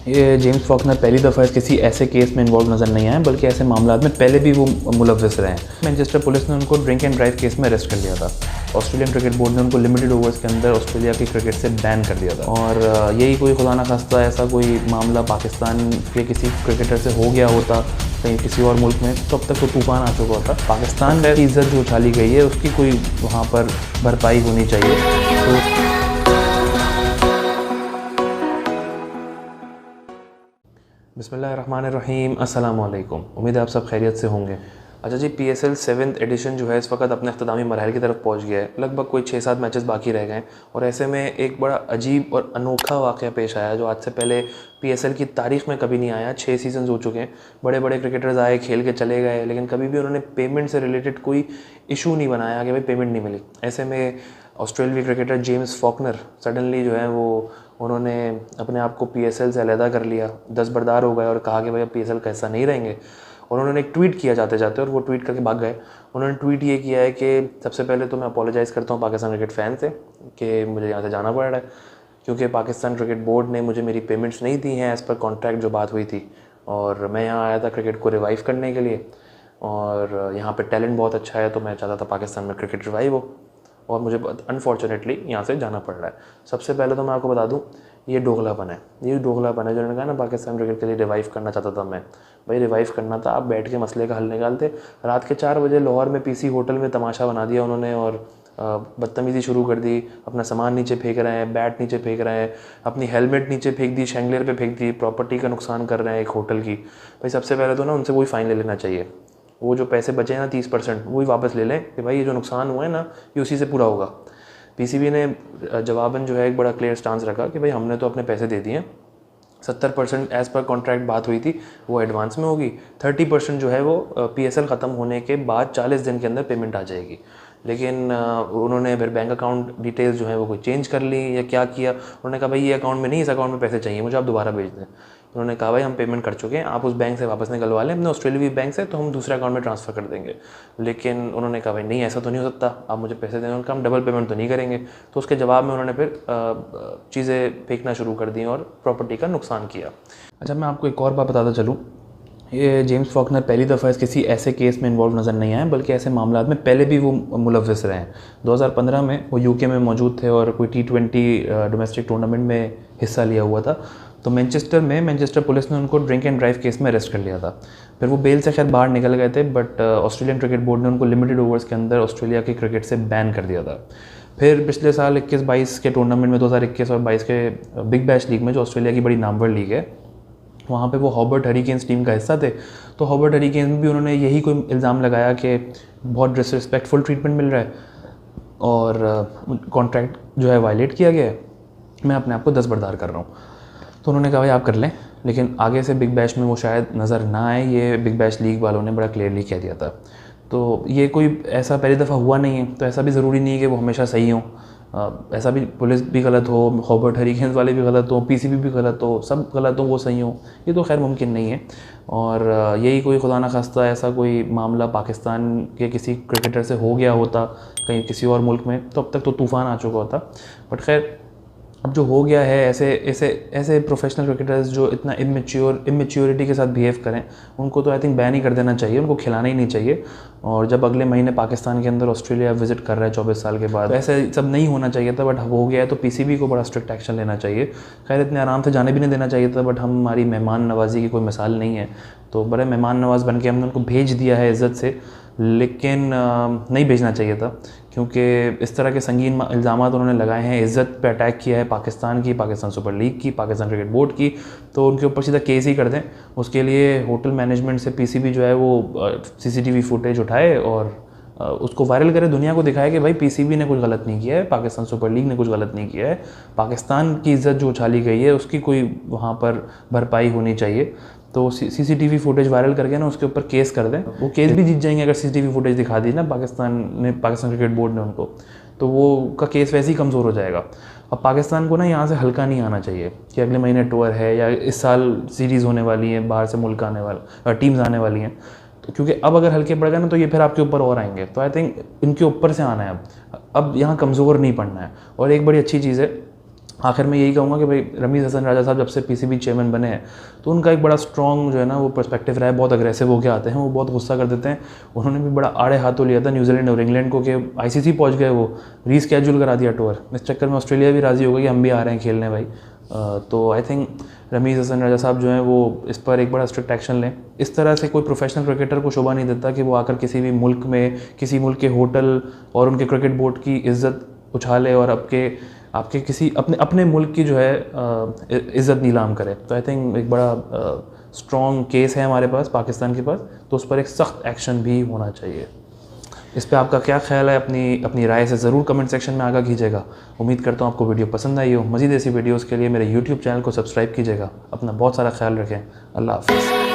ये James Faulkner पहली दफ़ा किसी ऐसे केस में इन्वॉल्व नज़र नहीं आए, बल्कि ऐसे मामलों में पहले भी वो मुलव्वस रहे हैं। मैनचेस्टर पुलिस ने उनको ड्रिंक एंड ड्राइव केस में अरेस्ट कर लिया था। ऑस्ट्रेलियन क्रिकेट बोर्ड ने उनको लिमिटेड ओवर्स के अंदर ऑस्ट्रेलिया की क्रिकेट से बैन कर दिया था। और यही कोई खुदा न खास्ता ऐसा कोई मामला पाकिस्तान के किसी क्रिकेटर से हो गया होता कहीं किसी और मुल्क में, तो अब तक तो तूफान आ चुका होता। पाकिस्तान की इज़्ज़त जो उछाली गई है उसकी कोई वहाँ पर भरपाई होनी चाहिए। तो बिस्मिल्लाहिर्रहमानिर्रहीम, अस्सलाम वालेकुम। उम्मीद है आप सब खैरियत से होंगे। अच्छा जी, PSL 7th एडिशन जो है इस वक्त अपने अख्तामी मरहल की तरफ पहुंच गया है। लगभग कोई 6-7 मैचेस बाकी रह गए और ऐसे में एक बड़ा अजीब और अनोखा वाक़या पेश आया जो आज से पहले PSL की तारीख़ में कभी नहीं आया। 6 सीज़न्स हो चुके हैं, बड़े बड़े क्रिकेटर्स आए, खेल के चले गए, लेकिन कभी भी उन्होंने पेमेंट से रिलेटेड कोई इशू नहीं बनाया कि भाई पेमेंट नहीं मिली। ऐसे में ऑस्ट्रेलियाई क्रिकेटर जेम्स फॉकनर सडनली जो है वो उन्होंने अपने आप को PSL से अलहदा कर लिया, दस्तबरदार हो गए और कहा कि भाई अब PSL का हिस्सा नहीं रहेंगे। और उन्होंने एक ट्वीट किया जाते जाते, और वो ट्वीट करके भाग गए। उन्होंने ट्वीट ये किया है कि सबसे पहले तो मैं अपोलोजाइज़ करता हूँ पाकिस्तान क्रिकेट फ़ैन से कि मुझे यहाँ से जाना पड़ रहा है, क्योंकि पाकिस्तान क्रिकेट बोर्ड ने मुझे मेरी पेमेंट्स नहीं दी हैं एज़ पर कॉन्ट्रैक्ट जो बात हुई थी। और मैं यहाँ आया था क्रिकेट को रिवाइव करने के लिए, और यहाँ पर टैलेंट बहुत अच्छा है, तो मैं चाहता था पाकिस्तान में क्रिकेट रिवाइव हो, और मुझे अनफॉर्चुनेटली यहाँ से जाना पड़ रहा है। सबसे पहले तो मैं आपको बता दूँ, ये दोगलापन है। ये दोगलापन है जो उन्होंने कहा ना पाकिस्तान क्रिकेट के लिए रिवाइव करना चाहता था मैं। भाई रिवाइव करना था, आप बैठ के मसले का हल निकालते। रात के 4 बजे लाहौर में PC होटल में तमाशा बना दिया उन्होंने, और बदतमीज़ी शुरू कर दी। अपना सामान नीचे फेंक रहे हैं, बैट नीचे फेंक रहे हैं, अपनी हेलमेट नीचे फेंक दी, शैंगलियर पे फेंक दी, प्रॉपर्टी का नुकसान कर रहे हैं एक होटल की। भाई सबसे पहले तो ना उनसे वही फ़ाइन ले लेना चाहिए। वो जो पैसे बचे हैं ना 30%, वही वापस ले लें कि भाई ये जो नुकसान हुआ है ना ये उसी से पूरा होगा। PCB ने जवाबन जो है एक बड़ा क्लियर स्टांस रखा कि भाई हमने तो अपने पैसे दे दिए हैं। 70% एज़ पर कॉन्ट्रैक्ट बात हुई थी वो एडवांस में होगी, 30% जो है वो PSL ख़त्म होने के बाद 40 दिन के अंदर पेमेंट आ जाएगी। लेकिन उन्होंने फिर बैंक अकाउंट डिटेल्स जो है वो कोई चेंज कर ली या क्या किया। उन्होंने कहा भाई ये अकाउंट में नहीं, इस अकाउंट में पैसे चाहिए मुझे, आप दोबारा भेज दें। उन्होंने कहा भाई हम पेमेंट कर चुके हैं, आप उस बैंक से वापस निकलवा लें अपने ऑस्ट्रेलियाई बैंक से, तो हम दूसरे अकाउंट में ट्रांसफ़र कर देंगे। लेकिन उन्होंने कहा भाई नहीं, ऐसा तो नहीं हो सकता, आप मुझे पैसे दें। उनका हम डबल पेमेंट तो नहीं करेंगे। तो उसके जवाब में उन्होंने फिर चीज़ें फेंकना शुरू कर दी और प्रॉपर्टी का नुकसान किया। अच्छा, मैं आपको एक और बात बताता चलूँ। ये जेम्स फॉकनर पहली दफ़ा किसी ऐसे केस में इन्वॉल्व नज़र नहीं आए, बल्कि ऐसे मामलों में पहले भी वो मुलव्वस रहे हैं। 2015 में वो UK में मौजूद थे और कोई T20 डोमेस्टिक टूर्नामेंट में हिस्सा लिया हुआ था। तो मैनचेस्टर पुलिस ने उनको ड्रिंक एंड ड्राइव केस में अरेस्ट कर लिया था। फिर वो बेल से खैर बाहर निकल गए थे, बट ऑस्ट्रेलियन क्रिकेट बोर्ड ने उनको लिमिटेड ओवर्स के अंदर ऑस्ट्रेलिया की क्रिकेट से बैन कर दिया था। फिर पिछले साल 21-22 के टूर्नामेंट में 2021 और 22 के बिग बैश लीग में, जो ऑस्ट्रेलिया की बड़ी नामवर लीग है, वहाँ पे वो हॉबर्ट हरिकेन्स टीम का हिस्सा थे। तो हॉबर्ट हरिकेन्स में भी उन्होंने यही कोई इल्ज़ाम लगाया कि बहुत डिसरिस्पेक्टफुल ट्रीटमेंट मिल रहा है और कॉन्ट्रैक्ट जो है वायलेट किया गया है, मैं अपने आप को दस्तबरदार कर रहा हूँ। तो उन्होंने कहा भाई आप कर लें, लेकिन आगे से बिग बैश में वो शायद नज़र ना आए। ये बिग बैश लीग वालों ने बड़ा क्लियरली कह दिया था। तो ये कोई ऐसा पहली दफ़ा हुआ नहीं है, तो ऐसा भी ज़रूरी नहीं है कि वो हमेशा सही हों। ऐसा भी पुलिस भी गलत हो, हॉबर्ट हरिकेन्स वाले भी गलत हो, PCB भी गलत हो, सब गलत हो वो सही हो, ये तो खैर मुमकिन नहीं है। और यही कोई खुदा न खास्ता ऐसा कोई मामला पाकिस्तान के किसी क्रिकेटर से हो गया होता कहीं किसी और मुल्क में, तो अब तक तो तूफ़ान आ चुका होता। बट खैर अब जो हो गया है, ऐसे प्रोफेशनल क्रिकेटर्स जो इतना इमेच्योरिटी के साथ बिहेव करें, उनको तो आई थिंक बैन ही कर देना चाहिए, उनको खिलाना ही नहीं चाहिए। और जब अगले महीने पाकिस्तान के अंदर ऑस्ट्रेलिया विजिट कर रहा है 24 साल के बाद, तो ऐसे सब नहीं होना चाहिए था। बट हो गया है तो PCB को बड़ा स्ट्रिक्ट एक्शन लेना चाहिए। खैर इतने आराम से जाने भी नहीं देना चाहिए था, बट हमारी मेहमान नवाजी की कोई मिसाल नहीं है, तो बड़े मेहमान नवाज बन के हमने उनको भेज दिया है इज़्ज़त से। लेकिन नहीं भेजना चाहिए था, क्योंकि इस तरह के संगीन इल्ज़ाम उन्होंने लगाए हैं, इज़्ज़त पे अटैक किया है पाकिस्तान की, पाकिस्तान सुपर लीग की, पाकिस्तान क्रिकेट बोर्ड की, तो उनके ऊपर सीधा केस ही कर दें। उसके लिए होटल मैनेजमेंट से PCB जो है वो CCTV फुटेज उठाए और उसको वायरल करे, दुनिया को दिखाए कि भाई PCB ने कुछ गलत नहीं किया है, पाकिस्तान सुपर लीग ने कुछ गलत नहीं किया है। पाकिस्तान की इज़्ज़त जो उछाली गई है उसकी कोई वहाँ पर भरपाई होनी चाहिए। तो CCTV फुटेज वायरल करके ना उसके ऊपर केस कर दें। वो केस भी जीत जाएंगे अगर CCTV फुटेज दिखा दी ना पाकिस्तान क्रिकेट बोर्ड ने उनको, तो वो का केस वैसे ही कमज़ोर हो जाएगा। अब पाकिस्तान को ना यहाँ से हल्का नहीं आना चाहिए कि अगले महीने टूर है या इस साल सीरीज़ होने वाली है, बाहर से मुल्क आने वाले टीम्स आने वाली हैं, तो क्योंकि अब अगर हल्के पड़ गए ना तो ये फिर आपके ऊपर और आएंगे। तो आई थिंक इनके ऊपर से आना है, अब यहाँ कमज़ोर नहीं पड़ना है। और एक बड़ी अच्छी चीज़ है आखिर में यही कहूँगा कि भाई रमीज़ हसन राजा साहब जब से पीसीबी चेयरमैन बने हैं तो उनका एक बड़ा स्ट्रॉन्ग जो है ना वो पर्सपेक्टिव रहा है। बहुत अग्रेसिव होकर आते हैं, वो बहुत गुस्सा कर देते हैं। उन्होंने भी बड़ा आड़े हाथों लिया था न्यूजीलैंड और इंग्लैंड को कि आईसीसी पहुंच गए, वो रीस्केड्यूल करा दिया टूर। इस चक्कर में ऑस्ट्रेलिया भी राज़ी हो गई कि हम भी आ रहे हैं खेलने भाई। तो आई थिंक रमीज़ हसन राजा साहब जो हैं वो इस पर एक बड़ा स्ट्रिक्ट एक्शन लें। इस तरह से कोई प्रोफेशनल क्रिकेटर को शोभा नहीं देता कि वो आकर किसी भी मुल्क में किसी मुल्क के होटल और उनके क्रिकेट बोर्ड की इज़्ज़त उछाले और आपके किसी अपने मुल्क की जो है इज़्ज़त नीलाम करे। तो आई थिंक एक बड़ा स्ट्रॉन्ग केस है हमारे पास, पाकिस्तान के पास, तो उस पर एक सख्त एक्शन भी होना चाहिए। इस पे आपका क्या ख्याल है? अपनी राय से ज़रूर कमेंट सेक्शन में आगाह कीजिएगा। उम्मीद करता हूँ आपको वीडियो पसंद आई हो। मज़ीद ऐसी वीडियोज़ के लिए मेरे YouTube चैनल को सब्सक्राइब कीजिएगा। अपना बहुत सारा ख्याल रखें। अल्लाह हाफ़िज़।